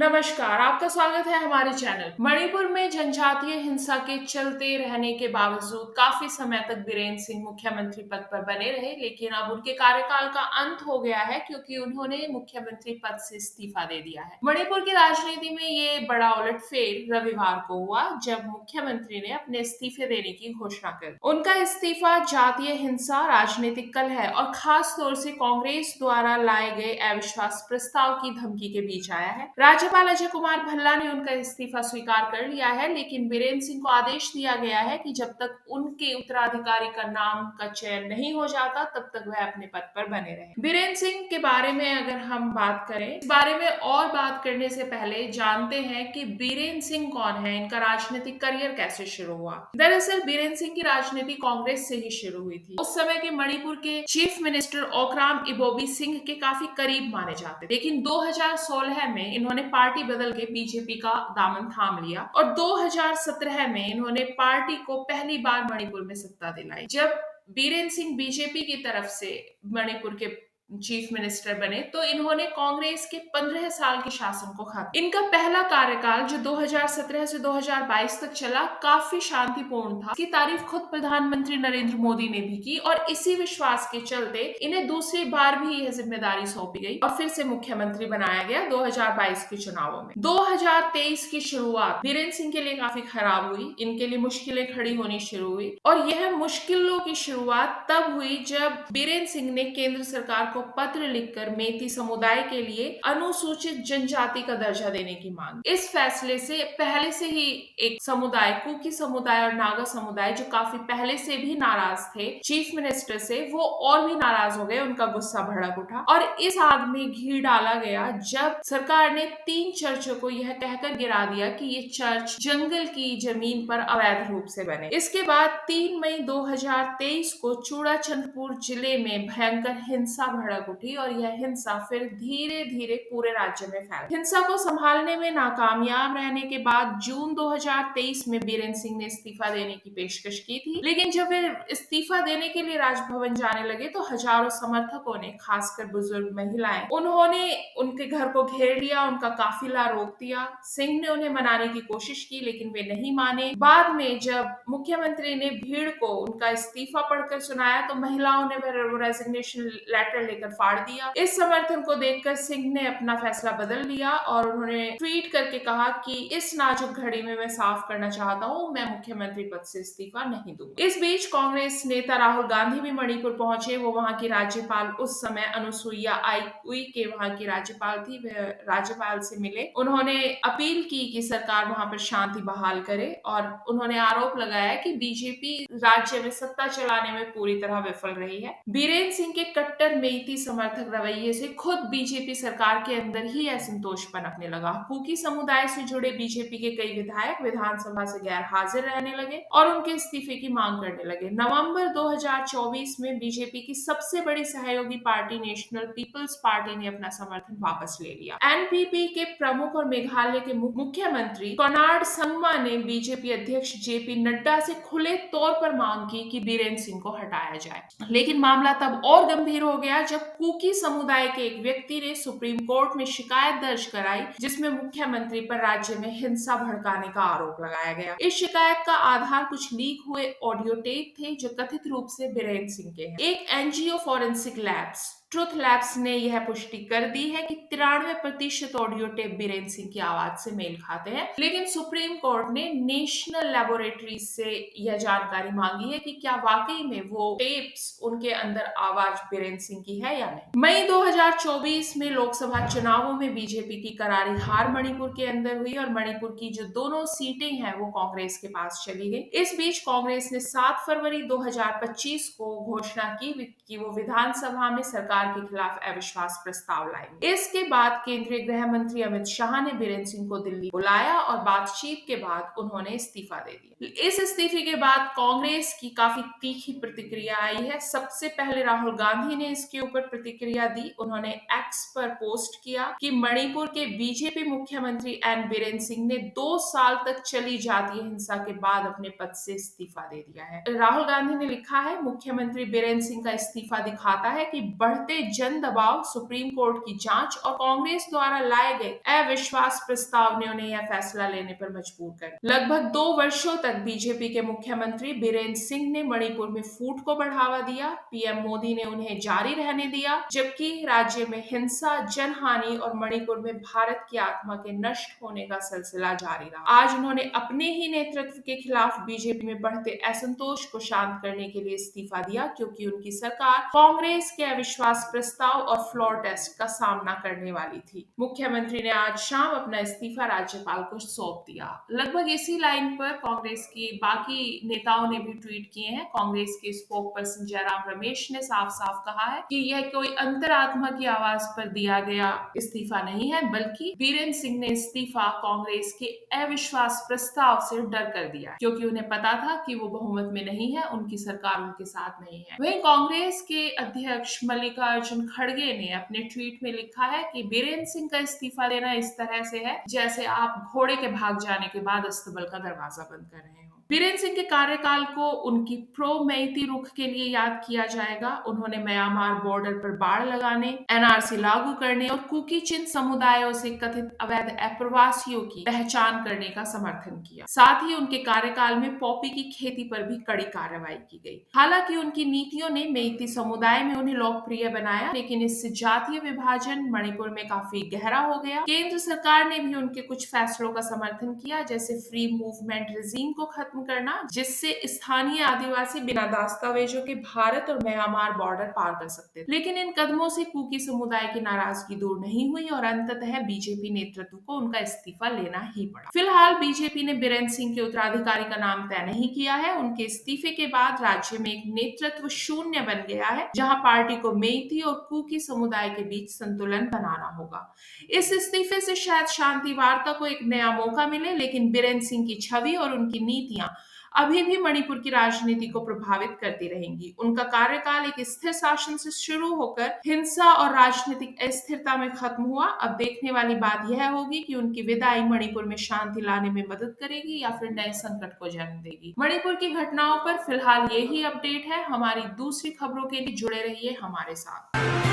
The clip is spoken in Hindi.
नमस्कार, आपका स्वागत है हमारे चैनल। मणिपुर में जनजातीय हिंसा के चलते रहने के बावजूद काफी समय तक बीरेन सिंह मुख्यमंत्री पद पर बने रहे, लेकिन अब उनके कार्यकाल का अंत हो गया है क्योंकि उन्होंने मुख्यमंत्री पद से इस्तीफा दे दिया है। मणिपुर की राजनीति में ये बड़ा उलटफेर रविवार को हुआ जब मुख्यमंत्री ने अपने इस्तीफे देने की घोषणा कर दी। उनका इस्तीफा जातीय हिंसा, राजनीतिक कलह और खास तौर से कांग्रेस द्वारा लाए गए अविश्वास प्रस्ताव की धमकी के बीच आया है। राज्यपाल अजय कुमार भल्ला ने उनका इस्तीफा स्वीकार कर लिया है, लेकिन बीरेन सिंह को आदेश दिया गया है कि जब तक उनके उत्तराधिकारी का नाम का चयन नहीं हो जाता तब तक वह अपने पद पर बने रहे। बीरेन सिंह के बारे में अगर हम बात करें, इस बारे में और बात करने से पहले जानते हैं कि बीरेन सिंह कौन है, इनका राजनीतिक करियर कैसे शुरू हुआ। दरअसल बीरेन सिंह की राजनीति कांग्रेस से ही शुरू हुई थी। उस समय के मणिपुर के चीफ मिनिस्टर ओकराम इबोबी सिंह के काफी करीब माने जाते थे, लेकिन 2016 में इन्होंने पार्टी बदल के बीजेपी का दामन थाम लिया और 2017 में इन्होंने पार्टी को पहली बार मणिपुर में सत्ता दिलाई। जब बीरेन सिंह बीजेपी की तरफ से मणिपुर के चीफ मिनिस्टर बने तो इन्होंने कांग्रेस के 15 साल के शासन को खत्म। इनका पहला कार्यकाल जो 2017 से 2022 तक चला काफी शांतिपूर्ण था। इसकी तारीफ खुद प्रधानमंत्री नरेंद्र मोदी ने भी की और इसी विश्वास के चलते इन्हें दूसरी बार भी यह जिम्मेदारी सौंपी गई और फिर से मुख्यमंत्री बनाया गया 2022 के चुनावों में। 2023 की शुरुआत बीरेन सिंह के लिए काफी खराब हुई। इनके लिए मुश्किलें खड़ी होनी शुरू हुई और यह मुश्किलों की शुरुआत तब हुई जब बीरेन सिंह ने केंद्र सरकार को पत्र लिखकर मेती समुदाय के लिए अनुसूचित जनजाति का दर्जा देने की मांग। इस फैसले से पहले से ही एक समुदाय, कुकी समुदाय और नागा समुदाय, जो काफी पहले से भी नाराज थे चीफ मिनिस्टर से, वो और भी नाराज हो गए। उनका गुस्सा भड़क उठा और इस आग में घी डाला गया जब सरकार ने 3 चर्चों को यह कहकर गिरा दिया कि ये चर्च जंगल की जमीन पर अवैध रूप से बने। इसके बाद 3 मई 2023 को चूड़ाचंदपुर जिले में भयंकर हिंसा भड़क उठी और यह हिंसा फिर धीरे धीरे पूरे राज्य में फैल। हिंसा को संभालने में नाकामयाब रहने के बाद जून 2023 में बीरेन सिंह ने इस्तीफा देने की पेशकश की थी, लेकिन जब वे इस्तीफा देने के लिए राजभवन जाने लगे तो हजारों समर्थकों ने, खासकर बुजुर्ग महिलाएं, उन्होंने उनके घर को घेर लिया, उनका काफिला रोक दिया। सिंह ने उन्हें मनाने की कोशिश की लेकिन वे नहीं माने। बाद में जब मुख्यमंत्री ने भीड़ को उनका इस्तीफा पढ़कर सुनाया तो महिलाओं ने रेजिग्नेशन लेटर लेकर फाड़ दिया। इस समर्थन को देखकर सिंह ने अपना फैसला बदल लिया और उन्होंने ट्वीट करके कहा कि इस नाजुक घड़ी में मैं साफ करना चाहता हूँ, मैं मुख्यमंत्री पद से इस्तीफा नहीं दूंगा। इस बीच कांग्रेस नेता राहुल गांधी भी मणिपुर पहुंचे। वो वहां की राज्यपाल, उस समय अनुसुईया उइके वहां की राज्यपाल थी, वे राज्यपाल से मिले। उन्होंने अपील की कि सरकार वहां पर शांति बहाल करे और उन्होंने आरोप लगाया कि बीजेपी राज्य में सत्ता चलाने में पूरी तरह विफल रही है। बीरेन सिंह के कट्टर मेइती समर्थक रवैये से खुद बीजेपी सरकार के अंदर ही असंतोष पनपने लगा। कुकी समुदाय से जुड़े बीजेपी के कई विधायक विधानसभा से गैर हाजिर रहने लगे और उनके इस्तीफे की मांग करने लगे। नवंबर 2024 में बीजेपी की सबसे बड़ी सहयोगी पार्टी नेशनल पीपल्स पार्टी ने अपना समर्थन वापस ले लिया। एनपीपी के प्रमुख और मेघालय के मुख्यमंत्री कोनार्ड संगमा ने बीजेपी अध्यक्ष जेपी नड्डा से खुले तौर पर मांग की कि बीरेन सिंह को हटाया जाए, लेकिन मामला तब और गंभीर हो गया जब कुकी समुदाय के एक व्यक्ति ने सुप्रीम कोर्ट में शिकायत दर्ज कराई जिसमें मुख्यमंत्री पर राज्य में हिंसा भड़काने का आरोप लगाया गया। इस शिकायत का आधार कुछ लीक हुए ऑडियो टेप थे जो कथित रूप से बीरेन सिंह के हैं। एक NGO forensic labs truth labs ने यह पुष्टि कर दी है कि 93% ऑडियो टेप बीरेन सिंह की आवाज से मेल खाते हैं, लेकिन सुप्रीम कोर्ट ने नेशनल लैबोरेटरी से यह जानकारी मांगी है कि क्या वाकई में वो टेप्स, उनके अंदर आवाज बीरेन सिंह की है या नहीं। मई 2024 में लोकसभा चुनावों में बीजेपी की करारी हार मणिपुर के अंदर हुई और मणिपुर की जो दोनों सीटें हैं वो कांग्रेस के पास चली गई। इस बीच कांग्रेस ने 7 फरवरी 2025 को घोषणा की कि वो विधानसभा में सरकार के खिलाफ अविश्वास प्रस्ताव लाएंगे। इसके बाद केंद्रीय गृह मंत्री अमित शाह ने बीरेन सिंह को दिल्ली बुलाया और बातचीत के बाद उन्होंने इस्तीफा दे दिया। इस इस्तीफे के बाद कांग्रेस की काफी तीखी प्रतिक्रिया आई है। सबसे पहले राहुल गांधी ने इसके ऊपर प्रतिक्रिया दी। उन्होंने एक्स पर पोस्ट किया कि मणिपुर के बीजेपी मुख्यमंत्री एन बीरेन सिंह ने 2 साल तक चली जातीय हिंसा के बाद अपने पद से इस्तीफा दे दिया है। राहुल गांधी ने लिखा है, मुख्यमंत्री बीरेन सिंह का इस्तीफा दिखाता है कि बढ़ती बढ़ते जन दबाव, सुप्रीम कोर्ट की जांच और कांग्रेस द्वारा लाए गए अविश्वास प्रस्ताव ने उन्हें यह फैसला लेने पर मजबूर कर दिया। लगभग 2 वर्षों तक बीजेपी के मुख्यमंत्री बीरेन्द्र सिंह ने मणिपुर में फूट को बढ़ावा दिया। पीएम मोदी ने उन्हें जारी रहने दिया, जबकि राज्य में हिंसा, जनहानि और मणिपुर में भारत की आत्मा के नष्ट होने का सिलसिला जारी रहा। आज उन्होंने अपने ही नेतृत्व के खिलाफ बीजेपी में बढ़ते असंतोष को शांत करने के लिए इस्तीफा दिया, क्योंकि उनकी सरकार कांग्रेस के अविश्वास प्रस्ताव और फ्लोर टेस्ट का सामना करने वाली थी। मुख्यमंत्री ने आज शाम अपना इस्तीफा राज्यपाल को सौंप दिया। लगभग इसी लाइन पर कांग्रेस के बाकी नेताओं ने भी ट्वीट किए हैं। कांग्रेस के स्पोक पर्सन जयराम रमेश ने साफ साफ कहा है कि यह कोई अंतरात्मा की आवाज पर दिया गया इस्तीफा नहीं है, बल्कि बीरेन्द्र सिंह ने इस्तीफा कांग्रेस के अविश्वास प्रस्ताव से डर कर दिया, क्योंकि उन्हें पता था कि वो बहुमत में नहीं है, उनकी सरकार उनके साथ नहीं है। वहीं कांग्रेस के अध्यक्ष मल्लिकार्जुन खड़गे ने अपने ट्वीट में लिखा है कि बीरेन्द्र सिंह का इस्तीफा देना इस तरह से है जैसे आप घोड़े के भाग जाने के बाद अस्तबल का दरवाजा बंद कर रहे हो। बीरेन्द्र सिंह के कार्यकाल को उनकी प्रो मैती रुख के लिए याद किया जाएगा। उन्होंने म्यांमार बॉर्डर पर बाड़ लगाने, एनआरसी लागू करने और कुकी चिन समुदायों से कथित अवैध अप्रवासियों की पहचान करने का समर्थन किया। साथ ही उनके कार्यकाल में पॉपी की खेती पर भी कड़ी कार्रवाई की गई। हालांकि उनकी नीतियों ने मैती समुदाय में उन्हें लोकप्रिय बनाया, लेकिन इससे जातीय विभाजन मणिपुर में काफी गहरा हो गया। केंद्र सरकार ने भी उनके कुछ फैसलों का समर्थन किया, जैसे फ्री मूवमेंट रेजीम को खत्म करना, जिससे स्थानीय आदिवासी बिना दस्तावेजों के भारत और म्यांमार बॉर्डर पार कर सकते थे। लेकिन इन कदमों से कुकी समुदाय की नाराजगी दूर नहीं हुई और अंततः बीजेपी नेतृत्व को उनका इस्तीफा लेना ही पड़ा। फिलहाल बीजेपी ने बीरेन्द्र सिंह के उत्तराधिकारी का नाम तय नहीं किया है। उनके इस्तीफे के बाद राज्य में एक नेतृत्व शून्य बन गया है, जहां पार्टी को मैती और कुकी समुदाय के बीच संतुलन बनाना होगा। इस इस्तीफे से शायद शांति वार्ता को एक नया मौका मिले, लेकिन बीरेन्द्र सिंह की छवि और उनकी नीतियां अभी भी मणिपुर की राजनीति को प्रभावित करती रहेंगी। उनका कार्यकाल एक स्थिर शासन से शुरू होकर हिंसा और राजनीतिक अस्थिरता में खत्म हुआ। अब देखने वाली बात यह होगी कि उनकी विदाई मणिपुर में शांति लाने में मदद करेगी या फिर नए संकट को जन्म देगी। मणिपुर की घटनाओं पर फिलहाल यही अपडेट है। हमारी दूसरी खबरों के लिए जुड़े रहिए हमारे साथ।